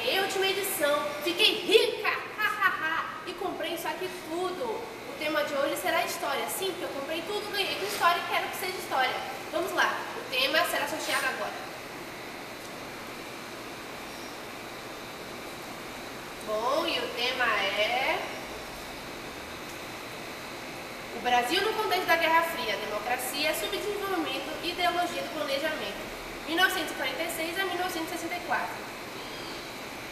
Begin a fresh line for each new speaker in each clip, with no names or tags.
Ganhei a última edição, fiquei rica, e comprei isso aqui tudo. O tema de hoje será história. Sim, porque eu comprei tudo, ganhei com história e quero que seja história. Vamos lá, o tema será sorteado agora. Bom, e o tema é... O Brasil no contexto da Guerra Fria, democracia, subdesenvolvimento e ideologia do planejamento, 1946 a 1964.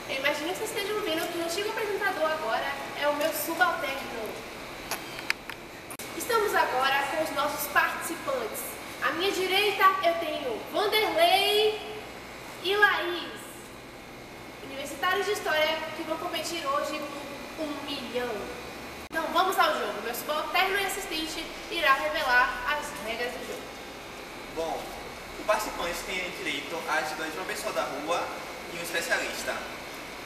Eu imagino que vocês estejam vendo que o antigo apresentador agora é o meu subalterno. Estamos agora com os nossos participantes. À minha direita eu tenho Vanderlei e Laís, universitários de História que vão competir hoje por 1 milhão. Então vamos ao jogo. Meu subalterno e assistente irá revelar as regras do jogo.
Bom, o participante tem direito à ajuda de uma pessoa da rua e um especialista.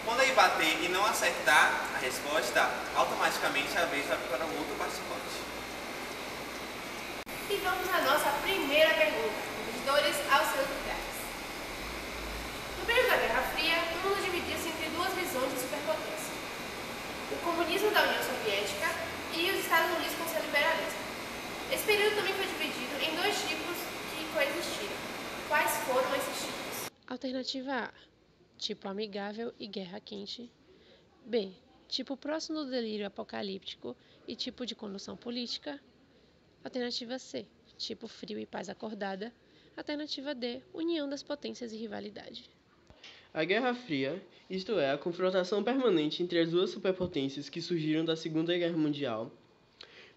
Quando ele bater e não acertar a resposta, automaticamente a vez vai para o outro participante.
E vamos à nossa primeira pergunta. Competidores aos seus lugares. No período da Guerra Fria, o mundo dividia-se entre duas visões de superpotência: o comunismo da União Soviética e os Estados Unidos com seu liberalismo. Esse período também foi dividido em dois tipos que coexistiram. Quais foram esses tipos?
Alternativa A: tipo amigável e guerra quente. B: tipo próximo do delírio apocalíptico e tipo de condução política. Alternativa C: tipo frio e paz acordada. Alternativa D: união das potências e rivalidade.
A Guerra Fria, isto é, a confrontação permanente entre as duas superpotências que surgiram da Segunda Guerra Mundial,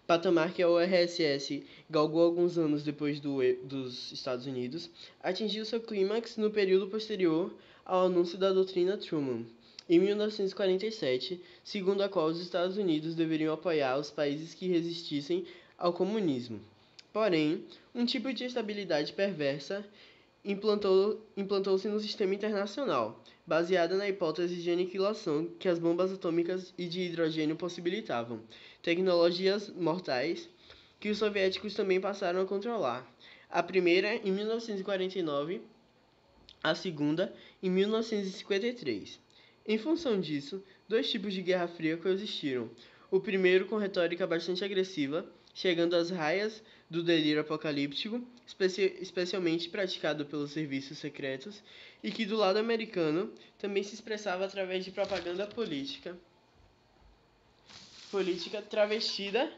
patamar que a URSS galgou alguns anos depois dos Estados Unidos, atingiu seu clímax no período posterior ao anúncio da doutrina Truman, em 1947, segundo a qual os Estados Unidos deveriam apoiar os países que resistissem ao comunismo. Porém, um tipo de estabilidade perversa implantou-se no sistema internacional, baseada na hipótese de aniquilação que as bombas atômicas e de hidrogênio possibilitavam, tecnologias mortais que os soviéticos também passaram a controlar, a primeira em 1949, a segunda em 1953. Em função disso, dois tipos de Guerra Fria coexistiram. O primeiro com retórica bastante agressiva, chegando às raias do delírio apocalíptico, especialmente praticado pelos serviços secretos, e que do lado americano também se expressava através de propaganda política travestida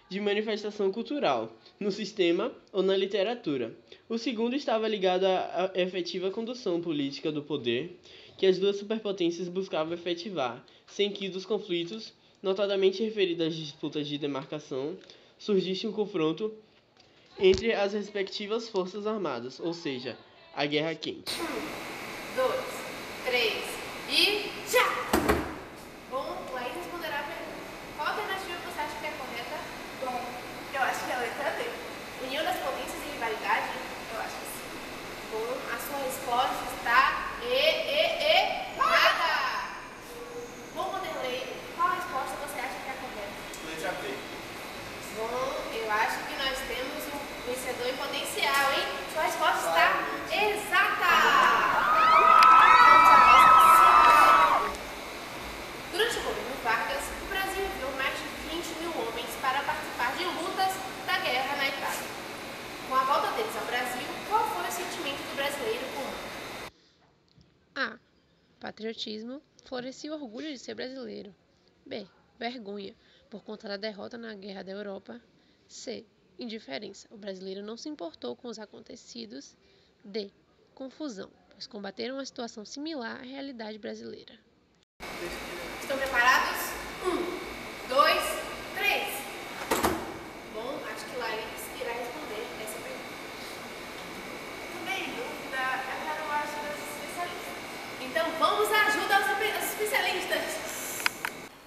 de manifestação cultural, no sistema ou na literatura. O segundo estava ligado à efetiva condução política do poder, que as duas superpotências buscavam efetivar, sem que dos conflitos, notadamente referidos às disputas de demarcação, surgisse um confronto entre as respectivas forças armadas, ou seja, a Guerra Quente.
1, 2, 3 e já! Bom, Laís responderá a pergunta. Qual alternativa você acha que é correta? Bom, eu acho que é a letra D. União das potências e rivalidade? Eu acho que sim. Bom, a sua resposta está nada! Bom, Vanderlei, qual resposta você acha que é a correta?
Letra B.
Bom, eu acho que nós temos um vencedor em potencial, hein? Sua resposta está exata! Vamos à nossa segunda. Durante o governo Vargas, o Brasil enviou mais de 20 mil homens para participar de lutas da guerra na Itália. Com a volta deles ao Brasil, qual foi o sentimento do brasileiro comum?
A: patriotismo, florescia o orgulho de ser brasileiro. B: vergonha, por conta da derrota na Guerra da Europa. C: indiferença, o brasileiro não se importou com os acontecidos. D: confusão, pois combateram uma situação similar à realidade brasileira.
Estão preparados? 1, 2, 3. Bom, acho que Laís irá responder essa pergunta. Também dúvida, eu quero a ajuda dos especialistas. Então vamos à ajuda aos especialistas.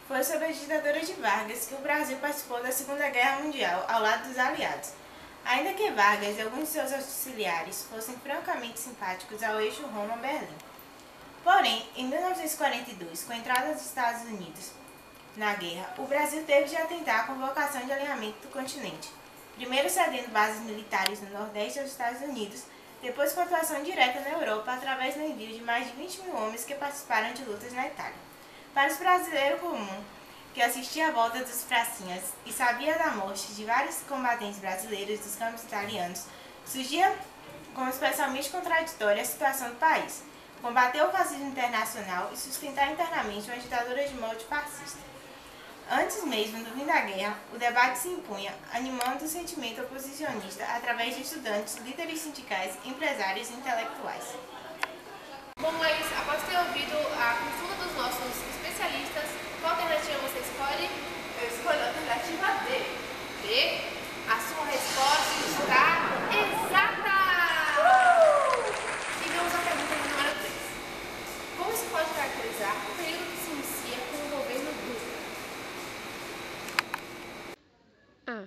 Foi sob a ditadura de Vargas que o Brasil participou da Segunda Guerra Mundial ao lado dos aliados. Ainda que Vargas e alguns de seus auxiliares fossem francamente simpáticos ao eixo Roma-Berlim. Porém, em 1942, com a entrada dos Estados Unidos na guerra, o Brasil teve de atentar à convocação de alinhamento do continente, primeiro cedendo bases militares no Nordeste aos Estados Unidos, depois com atuação direta na Europa através do envio de mais de 20 mil homens que participaram de lutas na Itália. Para os brasileiros comum, que assistia à volta dos pracinhas e sabia da morte de vários combatentes brasileiros dos campos italianos, surgia como especialmente contraditória a situação do país, combater o fascismo internacional e sustentar internamente uma ditadura de molde fascista. Antes mesmo do fim da guerra, o debate se impunha, animando o sentimento oposicionista através de estudantes, líderes sindicais, empresários e intelectuais.
Bom, Laís, após ter ouvido a consulta dos nossos especialistas, qual alternativa você escolhe?
Eu escolho a alternativa D.
D. A sua resposta está exata! E vamos à pergunta número 3. Como se pode caracterizar o período que se inicia com o governo Dutra?
A.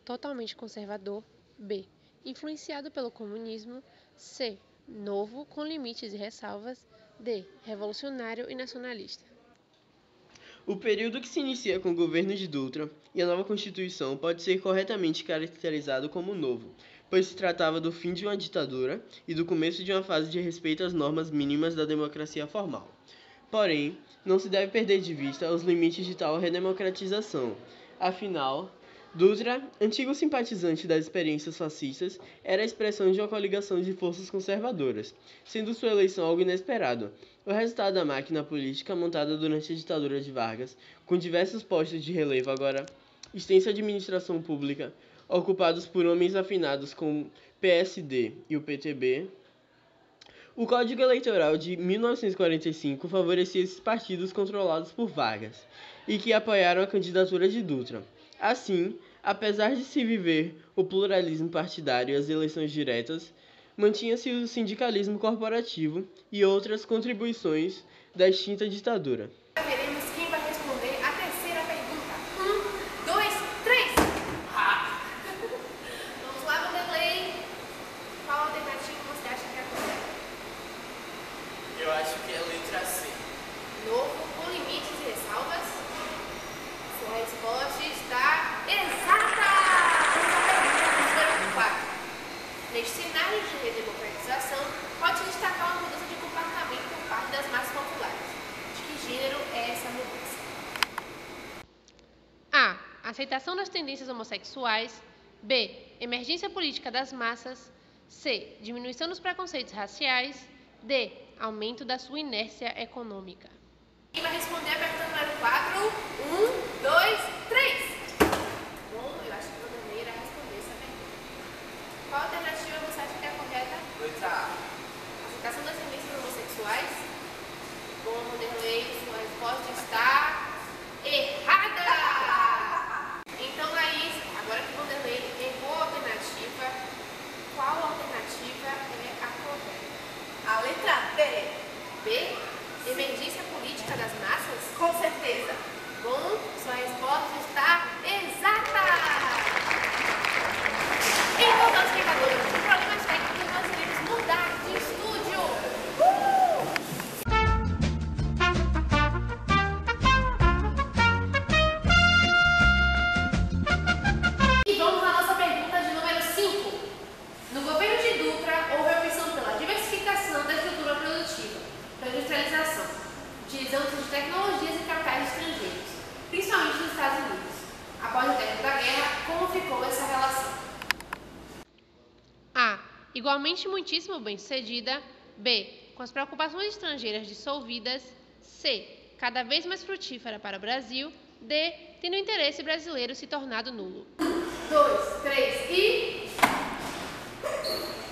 Totalmente conservador. B. Influenciado pelo comunismo. C. Novo, com limites e ressalvas. D. Revolucionário e nacionalista.
O período que se inicia com o governo de Dutra e a nova Constituição pode ser corretamente caracterizado como novo, pois se tratava do fim de uma ditadura e do começo de uma fase de respeito às normas mínimas da democracia formal. Porém, não se deve perder de vista os limites de tal redemocratização. Afinal, Dutra, antigo simpatizante das experiências fascistas, era a expressão de uma coligação de forças conservadoras, sendo sua eleição algo inesperado. O resultado da máquina política montada durante a ditadura de Vargas, com diversos postos de relevo agora, extensa administração pública, ocupados por homens afinados com o PSD e o PTB, o Código Eleitoral de 1945 favorecia esses partidos controlados por Vargas e que apoiaram a candidatura de Dutra. Assim, apesar de se viver o pluralismo partidário e as eleições diretas, mantinha-se o sindicalismo corporativo e outras contribuições da extinta ditadura.
Veremos quem vai responder a terceira pergunta. 1, 2, 3. Vamos lá, Vanderlei. Qual alternativa você acha que é a correta?
Eu acho que é a letra C.
Novo, com limites e ressalvas? Sua resposta está exata! Vamos à pergunta número 4. Neste cenário de redemocratização, pode destacar uma mudança de comportamento por parte das massas populares. De que gênero é essa mudança?
A. Aceitação das tendências homossexuais. B. Emergência política das massas. C. Diminuição dos preconceitos raciais. D. Aumento da sua inércia econômica.
Quem vai responder a pergunta número 4? 1, 2, 3. Bom, eu acho que o Vanderlei irá responder essa pergunta. Qual alternativa você acha que é a correta?
Letra A.
Aceitação das tendências homossexuais? Bom, Vanderlei, sua resposta está errada! Então, Laís, agora que o Vanderlei errou a alternativa, qual alternativa é a correta?
A letra B.
B? Emergência política das massas?
Com certeza.
Bom, sua resposta está exata! Então, meus espectadores, por problemas técnicos, nós iremos mudar de estúdio! E vamos à nossa pergunta de número 5. No governo de Dutra, houve a opção pela diversificação da estrutura produtiva, pela industrialização, utilizando-se de tecnologias e capitais estrangeiros, principalmente nos Estados Unidos. Após o término da guerra, como ficou essa relação?
A. Igualmente muitíssimo bem-sucedida. B. Com as preocupações estrangeiras dissolvidas. C. Cada vez mais frutífera para o Brasil. D. Tendo o interesse brasileiro se tornado nulo.
2, 3 e...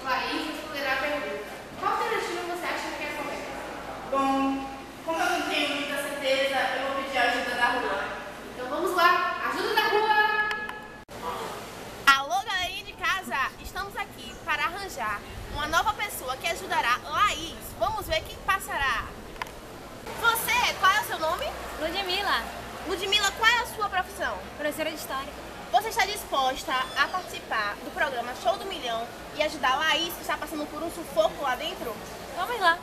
Laís responderá a pergunta. Qual alternativa você acha que é a correta?
Bom, como eu não tenho muita certeza, eu vou pedir a ajuda da rua.
Então vamos lá, ajuda da rua!
Alô, galerinha de casa! Estamos aqui para arranjar uma nova pessoa que ajudará Laís. Vamos ver quem passará. Você, qual é o seu nome?
Ludmila,
Ludmila, qual é a sua profissão?
professora de História.
Você está disposta a participar do programa Show do Milhão e ajudar a Laís, que está passando por um sufoco lá dentro?
Vamos lá.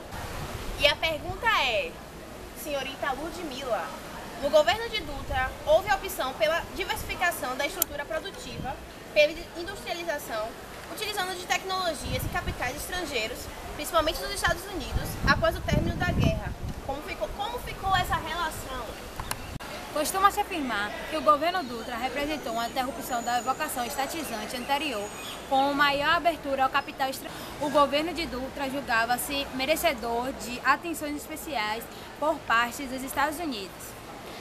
E a pergunta é, senhorita Ludmila, no governo de Dutra, houve a opção pela diversificação da estrutura produtiva, pela industrialização, utilizando de tecnologias e capitais estrangeiros, principalmente dos Estados Unidos, após o término da guerra. Como ficou essa relação?
Costuma-se afirmar que o governo Dutra representou uma interrupção da vocação estatizante anterior, com maior abertura ao capital estrangeiro. O governo de Dutra julgava-se merecedor de atenções especiais por parte dos Estados Unidos.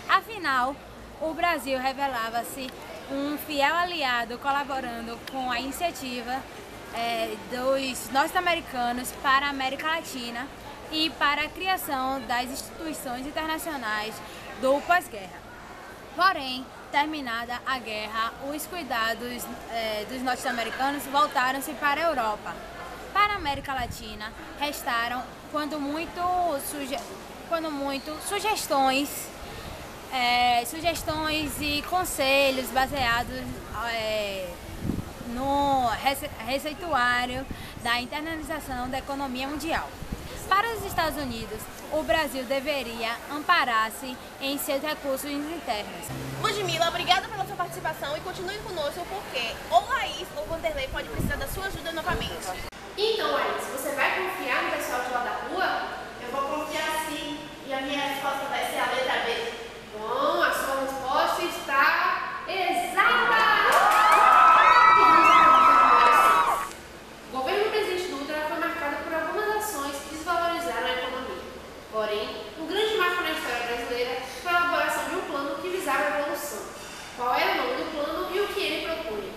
Afinal, o Brasil revelava-se um fiel aliado, colaborando com a iniciativa dos norte-americanos para a América Latina e para a criação das instituições internacionais do pós-guerra. Porém, terminada a guerra, os cuidados dos norte-americanos voltaram-se para a Europa. Para a América Latina, restaram, quando muito, sugestões e conselhos baseados no receituário da internalização da economia mundial. Para os Estados Unidos, o Brasil deveria amparar-se em seus recursos internos.
Ludmila, obrigada pela sua participação e continue conosco porque ou Laís ou Vanderlei pode precisar da sua ajuda novamente.
Então, Laís, você vai confiar no pessoal de lá da rua? Eu vou confiar sim. E a minha resposta vai ser a letra B. Bom, a sua resposta está exata! O governo do presidente Dutra foi marcado por algumas ações que desvalorizaram a economia. Porém, um grande marco na história brasileira foi a elaboração de um plano que visava a evolução. Qual era o nome do plano e o que ele propunha?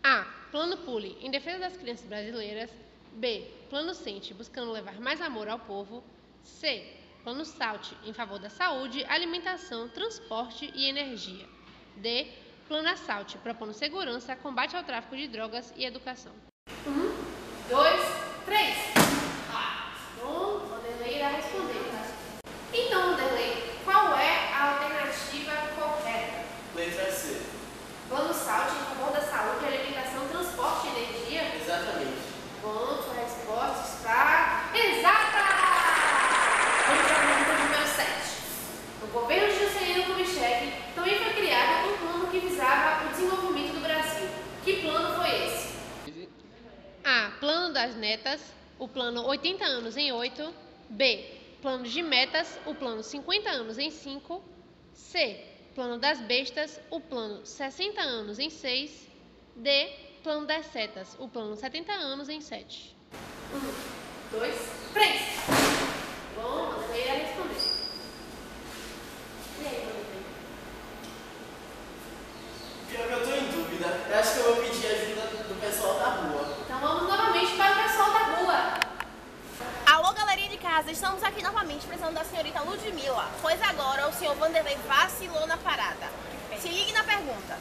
A. Plano Pule, em defesa das crianças brasileiras. B. Plano Sente, buscando levar mais amor ao povo. C. Plano Salte, em favor da saúde, alimentação, transporte e energia. D. Plano Assalte, propondo segurança, combate ao tráfico de drogas e educação.
1, 2, 3. Bom, Vanderlei irá responder. Então, Vanderlei, qual é a alternativa correta?
Letra C.
Plano Salte, em favor da saúde, alimentação, transporte e energia?
Exatamente.
Bom, sua resposta está exata! Vamos para a pergunta número 7. No governo de Juscelino Kubitschek também foi criado um plano que visava o desenvolvimento do Brasil. Que plano foi esse?
A. Plano das Netas, o plano 80 anos em 8. B. Plano de Metas, o plano 50 anos em 5. C. Plano das Bestas, o plano 60 anos em 6. D. Plano das Setas, o plano 70 anos em 7.
1, 2, 3. Bom, Vanderlei irá responder. E aí, Vanderlei?
Pior que eu tô em dúvida. Eu acho que eu vou pedir ajuda do pessoal da rua.
Então vamos novamente para o pessoal da rua.
Alô, galerinha de casa, estamos aqui novamente precisando da senhorita Ludmila, pois agora o senhor Vanderlei vacilou na parada. Se ligue na pergunta.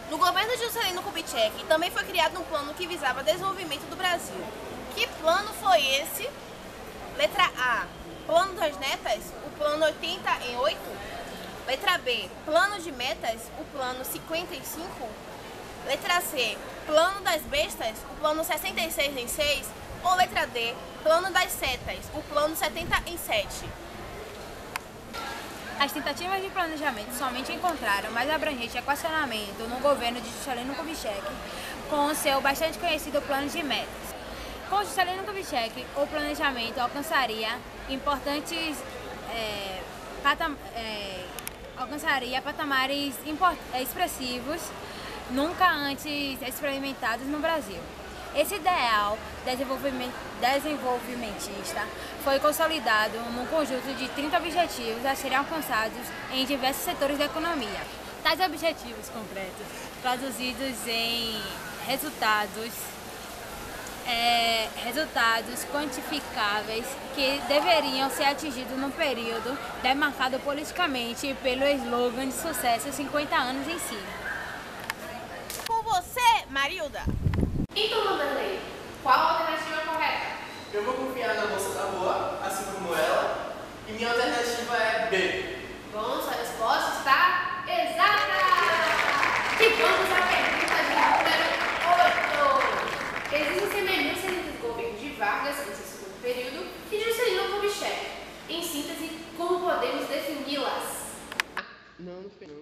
No governo de Juscelino Kubitschek também foi criado um plano que visava o desenvolvimento do Brasil. Que plano foi esse? Letra A, Plano das Netas, o plano 80 em 8. Letra B, Plano de Metas, o plano 55. Letra C, Plano das Bestas, o plano 66 em 6. Ou letra D, Plano das Setas, o plano 70 em 7.
As tentativas de planejamento somente encontraram mais abrangente equacionamento no governo de Juscelino Kubitschek, com o seu bastante conhecido plano de metas. Com Juscelino Kubitschek, o planejamento alcançaria patamares expressivos, nunca antes experimentados no Brasil. Esse ideal desenvolvimentista foi consolidado num conjunto de 30 objetivos a serem alcançados em diversos setores da economia. Tais objetivos concretos, traduzidos em resultados quantificáveis que deveriam ser atingidos num período demarcado politicamente pelo slogan de sucesso 50 anos em cima.
Com você, Marilda.
Então, Vanderlei, qual a alternativa correta?
Eu vou confiar na moça da rua, assim como ela, e minha alternativa é B.
Bom, sua resposta está exata! E vamos à pergunta de número 8. Existem semelhanças entre os governos de Vargas, nesse segundo período, e de Juscelino Kubitschek. Em síntese, como podemos defini-las?
Não foi não.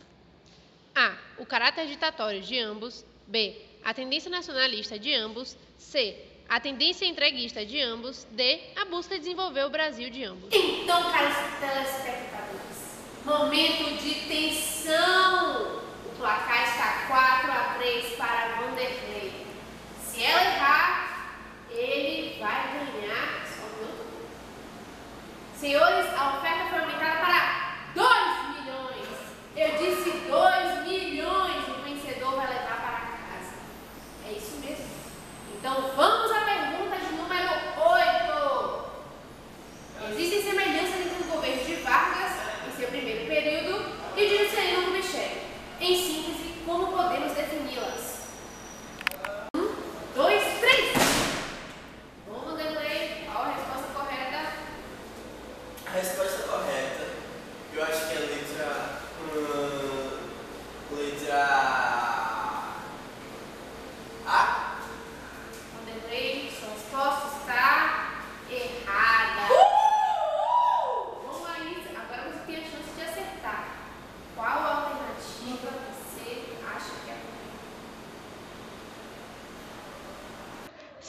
A. O caráter ditatório de ambos. B. a tendência nacionalista de ambos. C, a tendência entreguista de ambos. D, a busca de desenvolver o Brasil de ambos.
Então, caros telespectadores, momento de tensão. O placar está 4-3 para Vanderlei. Se ela errar, ele vai ganhar. Só um minuto. Senhores, a oferta foi aumentada para 2 milhões. Eu disse 2 milhões. O vencedor vai levar para casa. É isso mesmo. Então vamos à pergunta de número 8. Existem semelhanças entre o governo de Vargas em seu primeiro período e de Juscelino Kubitschek. Em síntese, como podemos defini-las? 1, 2, 3. Vamos, Vanderlei. Qual a resposta correta?
A resposta correta, eu acho que é letra A.
Vanderlei, sua resposta está errada. Vamos lá, Isa. Agora você tem a chance de acertar. Qual a alternativa você acha que é a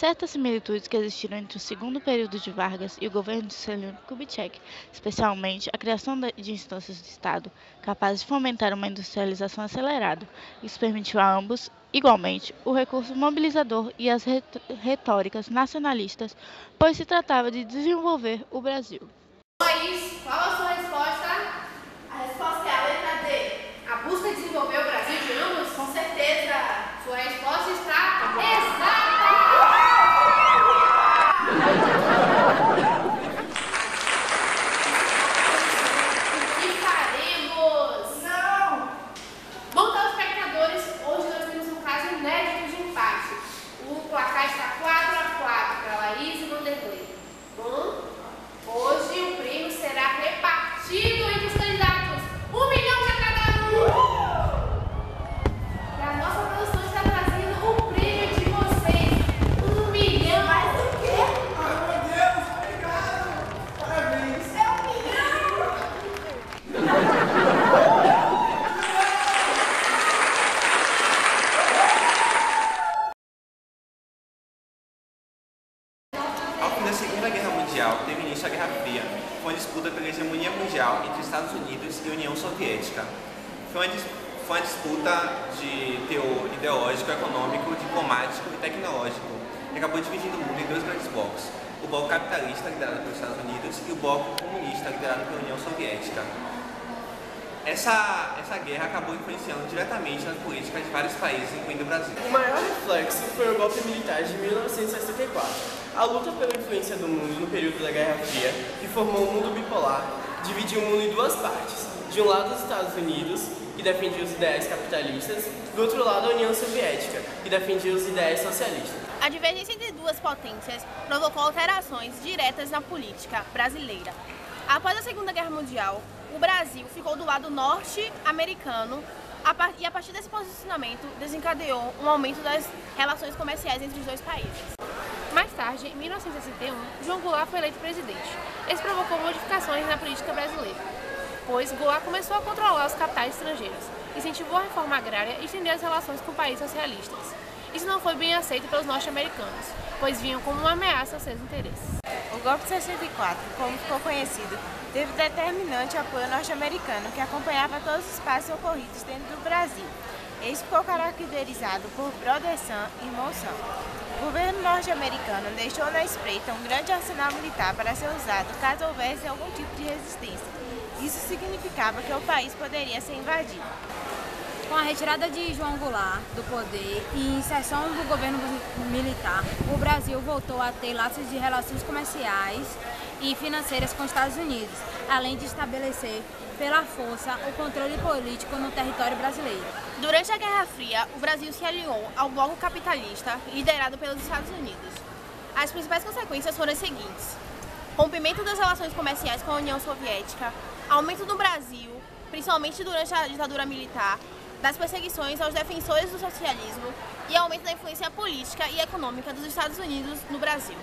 Certas similitudes que existiram entre o segundo período de Vargas e o governo de Juscelino Kubitschek, especialmente a criação de instâncias de Estado capazes de fomentar uma industrialização acelerada. Isso permitiu a ambos, igualmente, o recurso mobilizador e as retóricas nacionalistas, pois se tratava de desenvolver o Brasil.
Laís, qual a sua resposta? A resposta é a letra D. A busca de desenvolver o Brasil de ambos? Com certeza. Sua resposta está exata. O que faremos? Não! Bom, telespectadores, hoje nós temos um caso inédito de empate. O placar está 4-4 para Laís e Vanderlei. Bom, hoje o prêmio será repartido entre os candidatos. 1 milhão para cada um! E a nossa produção está trazendo o prêmio de vocês. 1 milhão. Mais do quê?
Meu Deus, obrigado! Parabéns!
É 1 milhão!
Ao fim da Segunda Guerra Mundial, teve início a Guerra Fria. Foi uma disputa pela hegemonia mundial entre Estados Unidos e União Soviética. Foi uma disputa de teor ideológico, econômico, diplomático e tecnológico, que acabou dividindo o mundo em dois grandes blocos: o bloco capitalista, liderado pelos Estados Unidos, e o bloco comunista, liderado pela União Soviética. Essa guerra acabou influenciando diretamente nas políticas de vários países, incluindo o Brasil.
O maior reflexo foi o golpe militar de 1964. A luta pela influência do mundo no período da Guerra Fria, que formou um mundo bipolar, dividiu o mundo em duas partes. De um lado, os Estados Unidos, que defendia os ideais capitalistas, do outro lado, a União Soviética, que defendia os ideais socialistas.
A divergência entre duas potências provocou alterações diretas na política brasileira. Após a Segunda Guerra Mundial, o Brasil ficou do lado norte-americano e a partir desse posicionamento desencadeou um aumento das relações comerciais entre os dois países.
Mais tarde, em 1961, João Goulart foi eleito presidente. Isso provocou modificações na política brasileira, pois Goulart começou a controlar os capitais estrangeiros, incentivou a reforma agrária e estendeu as relações com países socialistas. Isso não foi bem aceito pelos norte-americanos, pois vinham como uma ameaça aos seus interesses.
O golpe de 64, como ficou conhecido, teve determinante apoio norte-americano que acompanhava todos os passos ocorridos dentro do Brasil. Isso ficou caracterizado por Brother Sam e irmão Sam. O governo norte-americano deixou na espreita um grande arsenal militar para ser usado caso houvesse algum tipo de resistência. Isso significava que o país poderia ser invadido.
Com a retirada de João Goulart do poder e inserção do governo militar, o Brasil voltou a ter laços de relações comerciais e financeiras com os Estados Unidos, além de estabelecer pela força o controle político no território brasileiro.
Durante a Guerra Fria, o Brasil se aliou ao bloco capitalista liderado pelos Estados Unidos. As principais consequências foram as seguintes: rompimento das relações comerciais com a União Soviética, aumento do Brasil, principalmente durante a ditadura militar, das perseguições aos defensores do socialismo e aumento da influência política e econômica dos Estados Unidos no Brasil.